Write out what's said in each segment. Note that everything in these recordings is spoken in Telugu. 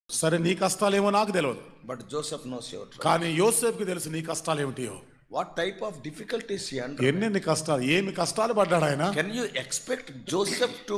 సరే, నీ కష్టాలేమో నాకు తెలియదు, But Joseph knows your trouble. కానీ యోసేపుకి తెలుసు నీ కష్టాలు ఏమిటియో. What type of difficulties he under? ఎన్నెన్ని కష్టాలు, ఏమి కష్టాలు పడ్డాడు ఆయన. Can you expect Joseph to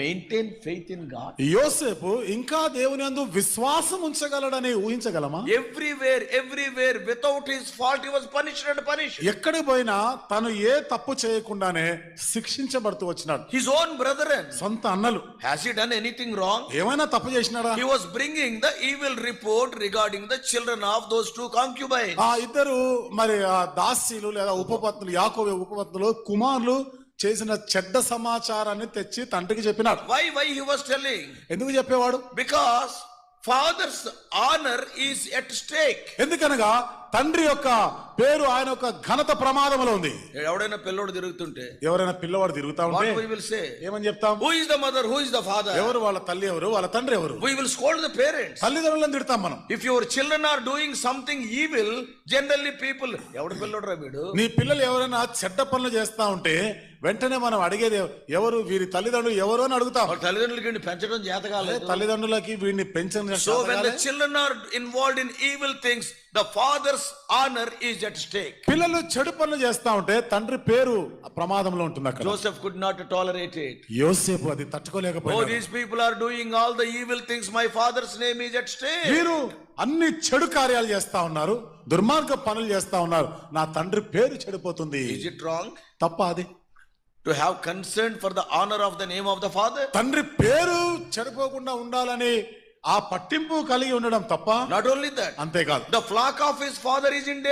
maintain faith in God? యోసేపు ఇంకా దేవుని యందు విశ్వాసం ఉంచగలడని ఊహించగలమా? Everywhere, without his fault, he was punished and punished. ఎక్కడికి పోయినా తను ఏ తప్పు చేయకుండానే శిక్షించబడుతూ వచ్చినాడు. His own brethren, సొంత అన్నలు has he done anything wrong? ఏమైనా తప్పు చేసినాడా? He was bringing the evil report regarding the children of those two concubines. ఆ ఇద్దరు మరి ఆ దాసీలు లేదా ఉపపత్నులు, యాకోబు ఉపపత్నులు కుమారులు చేసిన చెడ్డ సమాచారాన్ని తెచ్చి తండ్రికి చెప్పినాడు. Why he was telling? ఎందుకు చెప్పేవాడు? Because father's honor is at stake. ఎందుకనగా తండ్రి యొక్క పేరు, ఆయన యొక్క ఘనత ప్రమాదంలో ఉంది. ఎవడైనా పిల్లోడు తిరుగుతుంటే, ఎవరైనా పిల్లవాడు తిరుగుతా ఉంటే what we will say? ఏమని చెప్తాం? Who is the mother? Who is the father? ఎవరు వాళ్ళ తల్లి, ఎవరు వాళ్ళ తండ్రి ఎవరు? We will scold the parents. తల్లిదండ్రులను తిడతాం మనం. If your children are doing something evil, generally people, ఎవడు పిల్లోడు రా వీడు? నీ పిల్లలు ఎవరైనా చెడ్డ పనులు చేస్తా ఉంటే వెంటనే మనం అడిగేది ఎవరు, వీరి తల్లిదండ్రులు ఎవరు అని అడుగుతాం. వాళ్ళ తల్లిదండ్రులకి వీడిని పెంచడం చేత కాలేదు. తల్లిదండ్రులకి వీడిని పెంచని. So when the children are involved in evil things, the father's honor is at stake. పిల్లలు చెడు పనులు చేస్తా ఉంటే తండ్రి పేరు ప్రమాదంలో ఉంటుంది అక్కడ. Joseph could not tolerate it. యోసేపు అది Oh, తట్టుకోలేకపోయాడు. these people are doing all the evil things. My father's name is at stake. వీరు అన్ని చెడు కార్యాలు చేస్తా ఉన్నారు, దుర్మార్గ పనులు చేస్తా ఉన్నారు, నా తండ్రి పేరు చెడిపోతుంది. Is it wrong తప్ప అది? to have concern for the honor of the name of the father? తండ్రి పేరు చెడిపోకుండా ఉండాలని ఆ పట్టింపు కలిగి ఉండడం తప్ప. Not only that, అంతేకాదు, the flock of his father is in danger.